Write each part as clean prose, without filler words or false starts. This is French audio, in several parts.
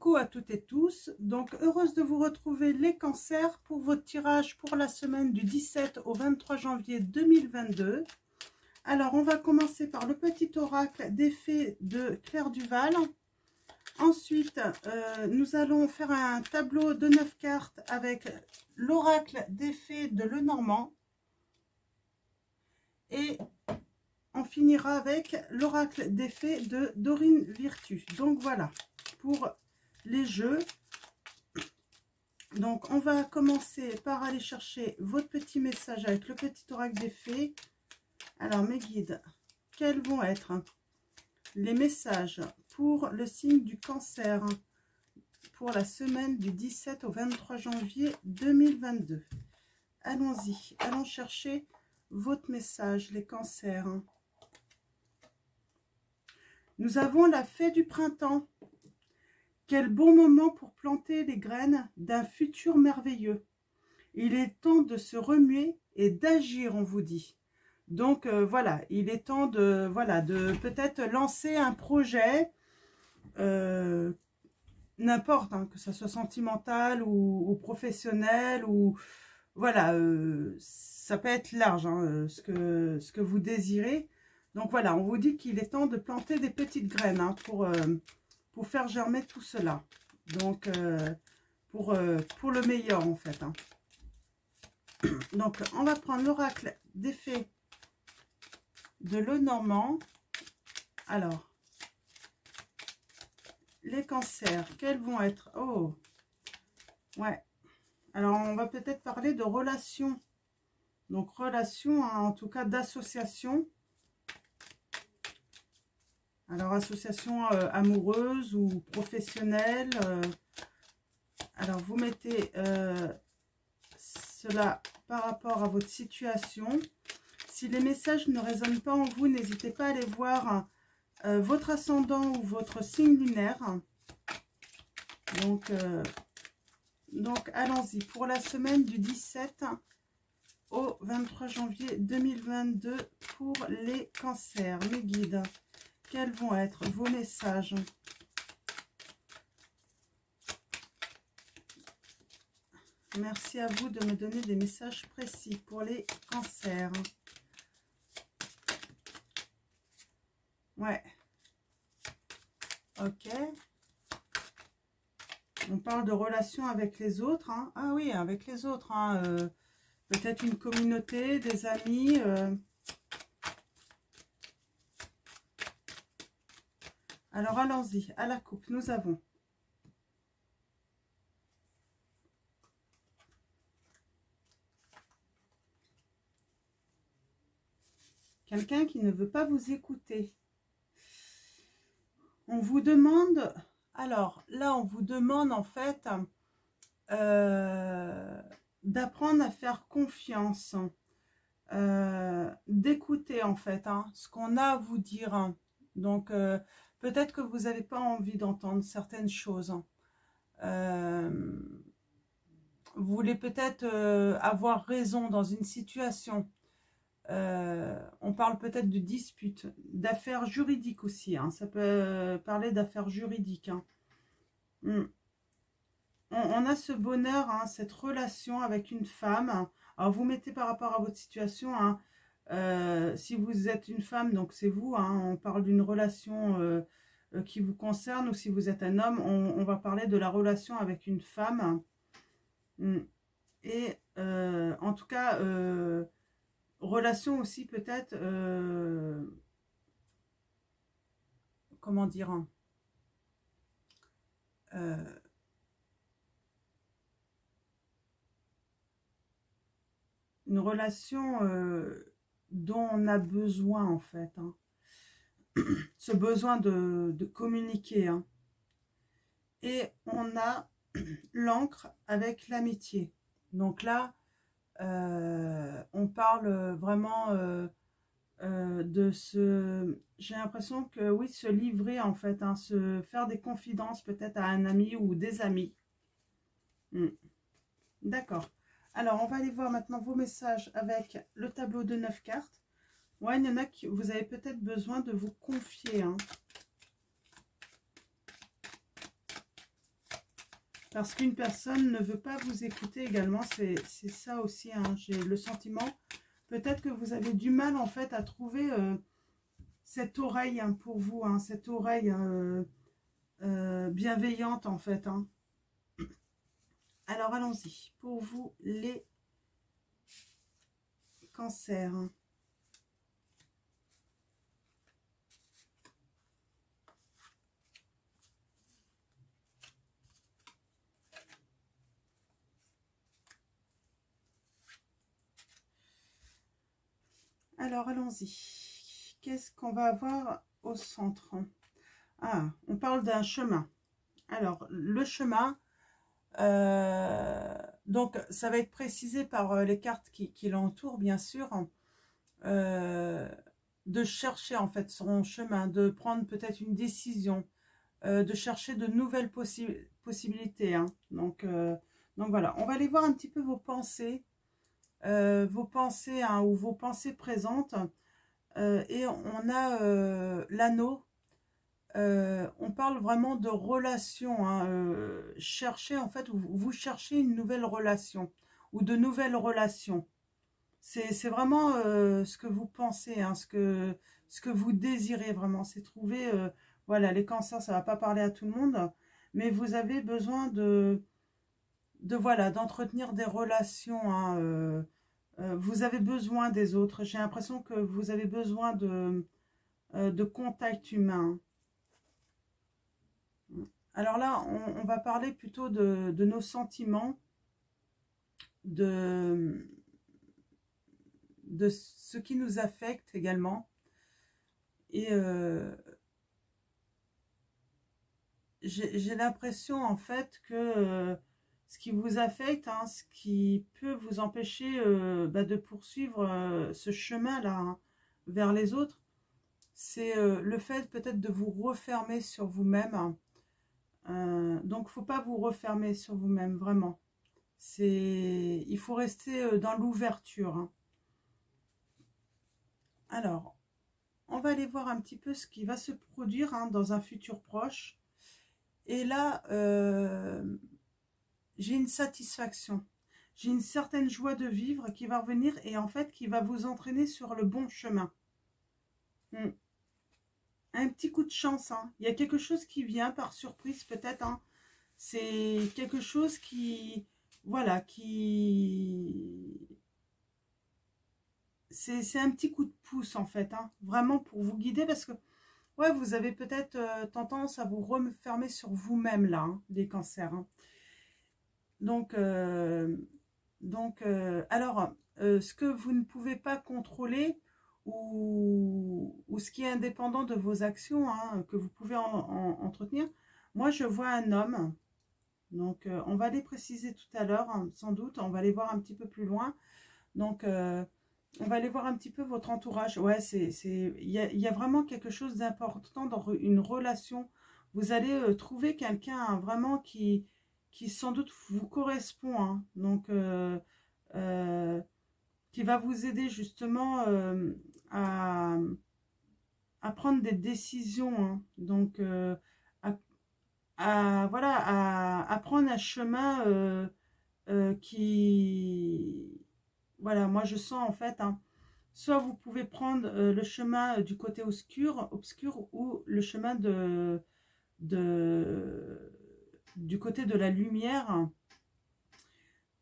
Coucou à toutes et tous, donc heureuse de vous retrouver les cancers pour votre tirage pour la semaine du 17 au 23 janvier 2022. Alors on va commencer par le petit oracle des fées de Claire Duval. Ensuite nous allons faire un tableau de 9 cartes avec l'oracle des fées de Lenormand. Et on finira avec l'oracle des fées de Dorine Virtue. Donc voilà pour les jeux. Donc on va commencer par aller chercher votre petit message avec le petit oracle des fées. Alors mes guides, quels vont être les messages pour le signe du cancer pour la semaine du 17 au 23 janvier 2022? Allons-y, allons chercher votre message, les cancers. Nous avons la fée du printemps. Quel bon moment pour planter les graines d'un futur merveilleux. Il est temps de se remuer et d'agir, on vous dit. Donc voilà, il est temps de, voilà, de peut-être lancer un projet, n'importe, hein, que ce soit sentimental ou professionnel, ou voilà, ça peut être large, hein, ce que vous désirez. Donc voilà, on vous dit qu'il est temps de planter des petites graines, hein, pour faire germer tout cela. Donc pour le meilleur en fait, hein. Donc on va prendre l'oracle des fées de Lenormand. Alors les cancers, quels vont être? Oh ouais, alors on va peut-être parler de relations, donc relations, hein, en tout cas d'association. Alors, association amoureuse ou professionnelle. Alors, vous mettez cela par rapport à votre situation. Si les messages ne résonnent pas en vous, n'hésitez pas à aller voir votre ascendant ou votre signe lunaire. Donc allons-y. Pour la semaine du 17 au 23 janvier 2022 pour les cancers, mes guides. Quels vont être vos messages? Merci à vous de me donner des messages précis pour les cancers. Ouais. Ok. On parle de relations avec les autres, hein. Ah oui, avec les autres, hein. Peut-être une communauté, des amis. Alors, allons-y, à la coupe, nous avons quelqu'un qui ne veut pas vous écouter. On vous demande, alors là, on vous demande en fait d'apprendre à faire confiance, d'écouter en fait, hein, ce qu'on a à vous dire, hein. Donc, peut-être que vous n'avez pas envie d'entendre certaines choses. Vous voulez peut-être avoir raison dans une situation. On parle peut-être de dispute, d'affaires juridiques aussi, hein. Ça peut parler d'affaires juridiques, hein. On a ce bonheur, hein, cette relation avec une femme. Alors, vous mettez par rapport à votre situation, hein, si vous êtes une femme, donc c'est vous, hein, on parle d'une relation qui vous concerne, ou si vous êtes un homme, on va parler de la relation avec une femme. Et en tout cas, relation aussi peut-être, comment dire, hein, une relation dont on a besoin en fait, hein. Ce besoin de communiquer, hein. Et on a l'encre avec l'amitié. Donc là, on parle vraiment de se... J'ai l'impression que oui, se livrer en fait, hein, se faire des confidences peut-être à un ami ou des amis. D'accord. Alors, on va aller voir maintenant vos messages avec le tableau de 9 cartes. Ouais, il y en a qui vous avez peut-être besoin de vous confier, hein. Parce qu'une personne ne veut pas vous écouter également. C'est ça aussi, hein. J'ai le sentiment. Peut-être que vous avez du mal en fait à trouver cette oreille hein, pour vous. Hein, cette oreille bienveillante en fait. Hein. Alors allons-y. Pour vous les cancers. Alors, allons-y. Qu'est-ce qu'on va avoir au centre? Ah, on parle d'un chemin. Alors, le chemin, donc, ça va être précisé par les cartes qui l'entourent, bien sûr, de chercher, en fait, son chemin, de prendre peut-être une décision, de chercher de nouvelles possibilités. Hein. Donc, voilà, on va aller voir un petit peu vos pensées hein, ou vos pensées présentes et on a l'anneau. On parle vraiment de relation hein, chercher en fait vous cherchez une nouvelle relation ou de nouvelles relations, c'est vraiment ce que vous pensez hein, ce que vous désirez vraiment, c'est trouver voilà, les cancers ça va pas parler à tout le monde, mais vous avez besoin de voilà, d'entretenir des relations hein, vous avez besoin des autres. J'ai l'impression que vous avez besoin de contact humain. Alors là, on va parler plutôt de nos sentiments, de ce qui nous affecte également. Et j'ai l'impression en fait que ce qui vous affecte, hein, ce qui peut vous empêcher de poursuivre ce chemin-là hein, vers les autres, c'est le fait peut-être de vous refermer sur vous-même. Donc, faut pas vous refermer sur vous-même, vraiment. Il faut rester dans l'ouverture. Hein. Alors, on va aller voir un petit peu ce qui va se produire hein, dans un futur proche. Et là, j'ai une satisfaction. J'ai une certaine joie de vivre qui va revenir et en fait qui va vous entraîner sur le bon chemin. Un petit coup de chance. Hein. Il y a quelque chose qui vient par surprise peut-être. Hein. C'est quelque chose qui... Voilà, c'est un petit coup de pouce en fait. Hein, vraiment pour vous guider parce que... Ouais, vous avez peut-être tendance à vous refermer sur vous-même là, hein, les cancers. Hein. Donc, alors, ce que vous ne pouvez pas contrôler ou ce qui est indépendant de vos actions, hein, que vous pouvez entretenir, moi je vois un homme, donc on va les préciser tout à l'heure, hein, sans doute, on va aller voir un petit peu plus loin, donc on va aller voir un petit peu votre entourage, ouais, il y a vraiment quelque chose d'important dans une relation, vous allez trouver quelqu'un hein, vraiment qui sans doute vous correspond, hein, donc qui va vous aider justement à prendre des décisions, hein, donc voilà, à prendre un chemin qui, voilà, moi je sens en fait, hein, soit vous pouvez prendre le chemin du côté obscur ou le chemin du côté de la lumière.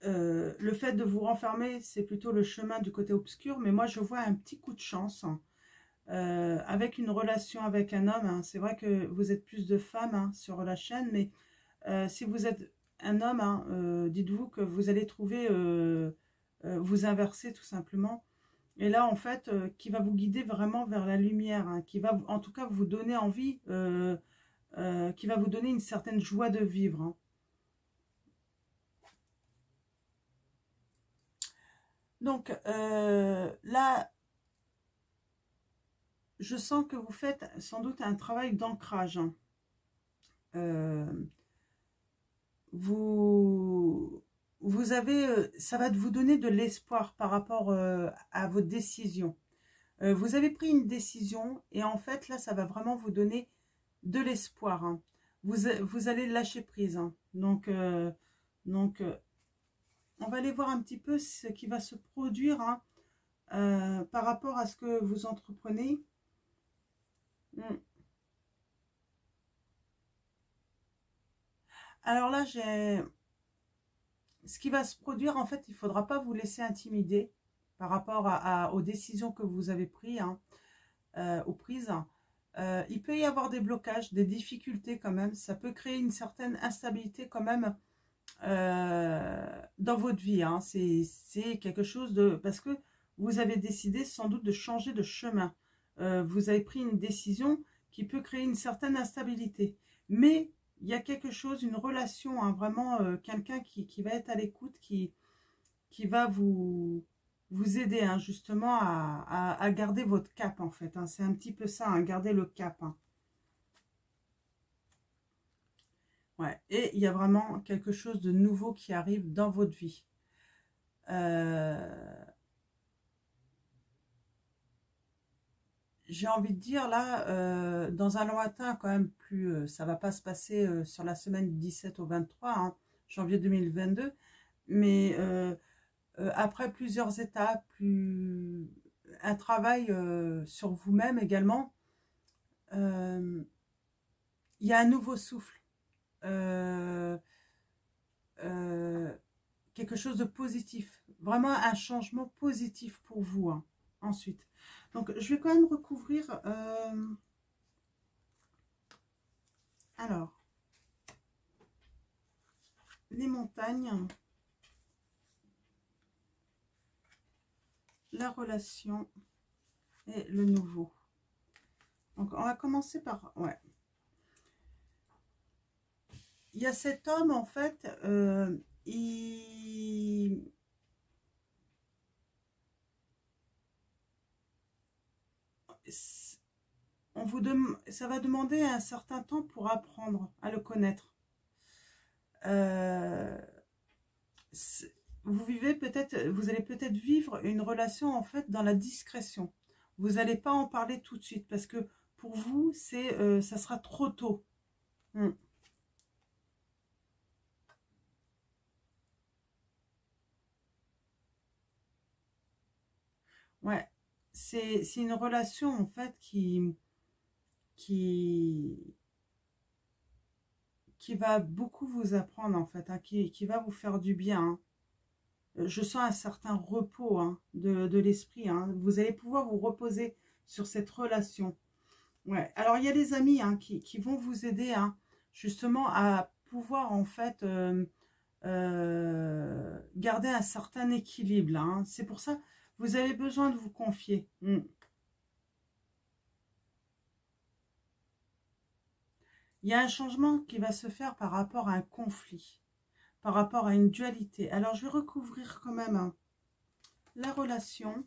Le fait de vous renfermer, c'est plutôt le chemin du côté obscur, mais moi je vois un petit coup de chance avec une relation avec un homme. Hein. C'est vrai que vous êtes plus de femmes hein, sur la chaîne, mais si vous êtes un homme, hein, dites-vous que vous allez trouver, vous inverser tout simplement. Et là, en fait, qui va vous guider vraiment vers la lumière, hein, qui va en tout cas vous donner envie, qui va vous donner une certaine joie de vivre. Hein. Donc là, je sens que vous faites sans doute un travail d'ancrage. Hein. Vous avez, ça va vous donner de l'espoir par rapport à vos décisions. Vous avez pris une décision et en fait là, ça va vraiment vous donner de l'espoir. Hein. vous allez lâcher prise. Hein. Donc on va aller voir un petit peu ce qui va se produire hein, par rapport à ce que vous entreprenez. Alors là, ce qui va se produire, en fait, il ne faudra pas vous laisser intimider par rapport aux décisions que vous avez prises, hein, aux prises. Il peut y avoir des blocages, des difficultés quand même. Ça peut créer une certaine instabilité quand même dans votre vie. Hein. C'est quelque chose de... Parce que vous avez décidé sans doute de changer de chemin. Vous avez pris une décision qui peut créer une certaine instabilité. Mais il y a quelque chose, une relation, hein, vraiment quelqu'un qui va être à l'écoute, qui va vous aider hein, justement à garder votre cap en fait. Hein. C'est un petit peu ça, hein, garder le cap. Hein. Ouais. Et il y a vraiment quelque chose de nouveau qui arrive dans votre vie. J'ai envie de dire là, dans un lointain quand même plus, ça va pas se passer sur la semaine du 17 au 23 hein, janvier 2022, mais après plusieurs étapes, un travail sur vous-même également, il y a un nouveau souffle, euh, euh, quelque chose de positif, vraiment un changement positif pour vous hein, ensuite. Donc je vais quand même recouvrir, alors, les montagnes, la relation et le nouveau. Donc on va commencer par, ouais. Il y a cet homme en fait, ça va demander un certain temps pour apprendre à le connaître. Vous vivez peut-être, vous allez peut-être vivre une relation en fait dans la discrétion. Vous n'allez pas en parler tout de suite parce que pour vous, ça sera trop tôt. Ouais, c'est une relation en fait qui, qui va beaucoup vous apprendre en fait, hein, qui va vous faire du bien. Hein. Je sens un certain repos hein, de l'esprit. Hein. Vous allez pouvoir vous reposer sur cette relation. Ouais. Alors il y a des amis hein, qui vont vous aider hein, justement à pouvoir en fait garder un certain équilibre. Hein. C'est pour ça que vous avez besoin de vous confier. Il y a un changement qui va se faire par rapport à un conflit, par rapport à une dualité. Alors, je vais recouvrir quand même hein, la relation.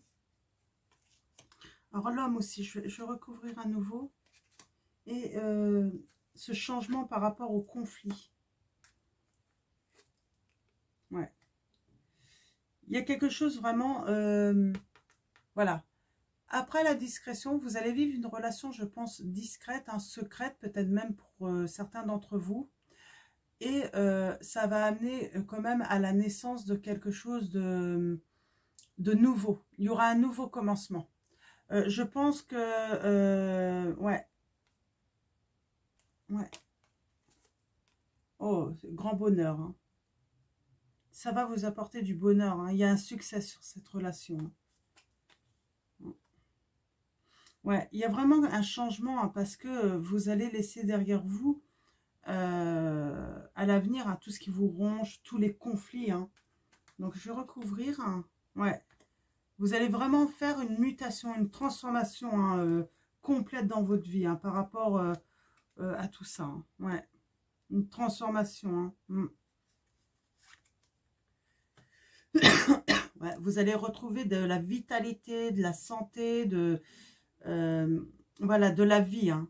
Alors, l'homme aussi, je vais recouvrir à nouveau. Et ce changement par rapport au conflit. Ouais. Il y a quelque chose vraiment... voilà. Après la discrétion, vous allez vivre une relation, je pense, discrète, hein, secrète, peut-être même pour certains d'entre vous. Et ça va amener quand même à la naissance de quelque chose de nouveau. Il y aura un nouveau commencement. Je pense que... ouais. Ouais. Oh, grand bonheur. Hein. Ça va vous apporter du bonheur. Hein. Il y a un succès sur cette relation. Hein. Ouais, il y a vraiment un changement hein, parce que vous allez laisser derrière vous à l'avenir hein, tout ce qui vous ronge, tous les conflits. Hein. Donc, je vais recouvrir. Hein. Ouais. Vous allez vraiment faire une mutation, une transformation hein, complète dans votre vie hein, par rapport à tout ça. Hein. Ouais. Une transformation. Hein. Ouais, vous allez retrouver de la vitalité, de la santé, voilà, de la vie. Hein.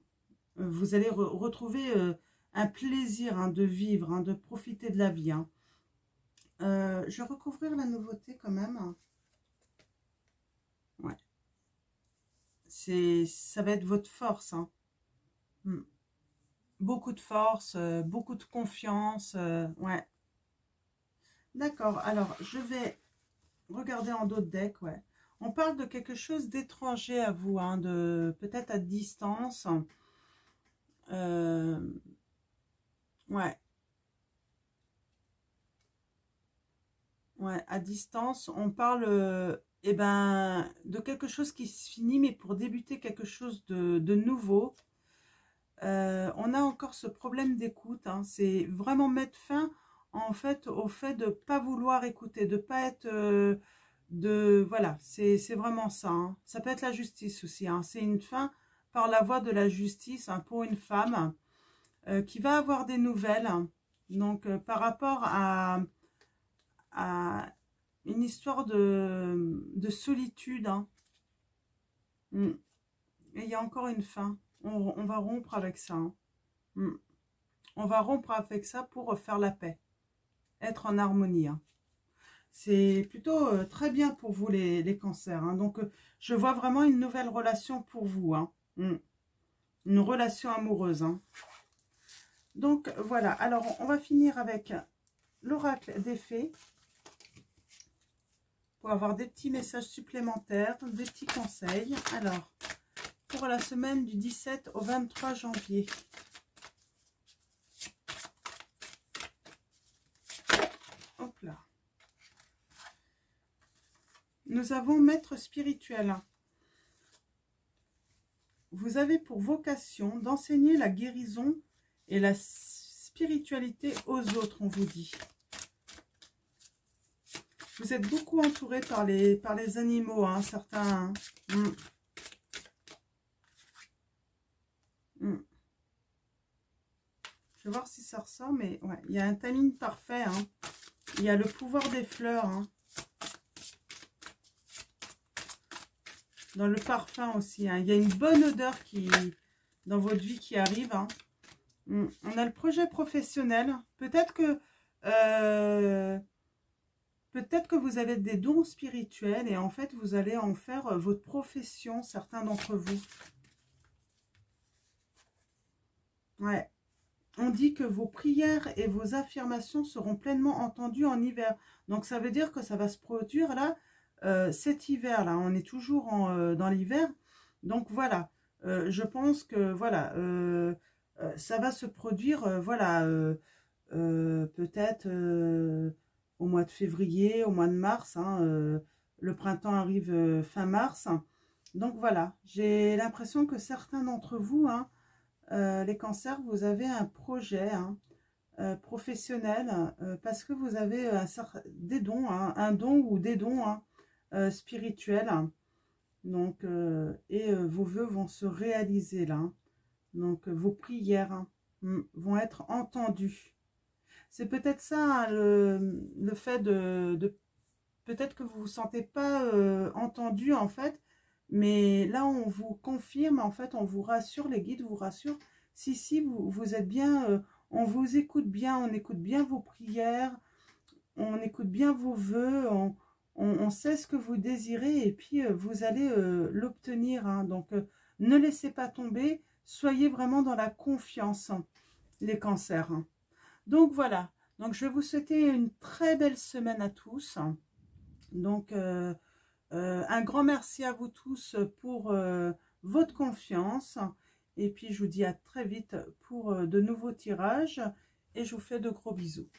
Vous allez retrouver un plaisir hein, de vivre, hein, de profiter de la vie. Hein. Je vais recouvrir la nouveauté quand même. Hein. Ouais. Ça va être votre force. Hein. beaucoup de force, beaucoup de confiance. Ouais. D'accord. Alors, je vais regarder en d'autres decks. Ouais. On parle de quelque chose d'étranger à vous, hein, de peut-être à distance. Euh, ouais. Ouais, à distance, on parle eh ben, de quelque chose qui se finit, mais pour débuter quelque chose de nouveau. On a encore ce problème d'écoute, hein. C'est vraiment mettre fin en fait au fait de pas vouloir écouter, de pas être voilà, c'est vraiment ça, hein. Ça peut être la justice aussi, hein. C'est une fin par la voie de la justice, hein, pour une femme qui va avoir des nouvelles, hein. Donc par rapport à une histoire de solitude, hein. Mm. Et il y a encore une fin. On va rompre avec ça, hein. Mm. On va rompre avec ça pour faire la paix, être en harmonie, hein. C'est plutôt très bien pour vous les cancers, hein. Donc je vois vraiment une nouvelle relation pour vous, hein. Mm. Une relation amoureuse, hein. Donc voilà, alors on va finir avec l'oracle des fées pour avoir des petits messages supplémentaires, des petits conseils. Alors, pour la semaine du 17 au 23 janvier. Hop là. Nous avons maître spirituel. Vous avez pour vocation d'enseigner la guérison et la spiritualité aux autres, on vous dit. Vous êtes beaucoup entouré par les animaux, hein, certains. Hein. Je vais voir si ça ressort, mais ouais, il y a un timing parfait, hein. Il y a le pouvoir des fleurs, hein. Dans le parfum aussi, hein. Il y a une bonne odeur dans votre vie qui arrive, hein. On a le projet professionnel. Peut-être que vous avez des dons spirituels et en fait, vous allez en faire votre profession, certains d'entre vous. Ouais. On dit que vos prières et vos affirmations seront pleinement entendues en hiver. Donc, ça veut dire que ça va se produire là, cet hiver-là. On est toujours dans l'hiver. Donc, voilà. Je pense que, voilà, ça va se produire, voilà, peut-être au mois de février, au mois de mars, hein, le printemps arrive fin mars. Donc voilà, j'ai l'impression que certains d'entre vous, hein, les cancers, vous avez un projet, hein, professionnel, parce que vous avez des dons, hein, un don ou des dons, hein, spirituels. Donc, vos vœux vont se réaliser là, hein. Donc, vos prières, hein, vont être entendues. C'est peut-être ça, hein, le fait peut-être que vous ne vous sentez pas entendu en fait, mais là on vous confirme, en fait on vous rassure, les guides vous rassurent, si vous êtes bien, on vous écoute bien, on écoute bien vos prières, on écoute bien vos vœux, on sait ce que vous désirez et puis vous allez l'obtenir, hein. Donc ne laissez pas tomber, soyez vraiment dans la confiance, hein, les cancers, hein. Donc voilà, donc je vais vous souhaiter une très belle semaine à tous. Donc un grand merci à vous tous pour votre confiance. Et puis je vous dis à très vite pour de nouveaux tirages et je vous fais de gros bisous.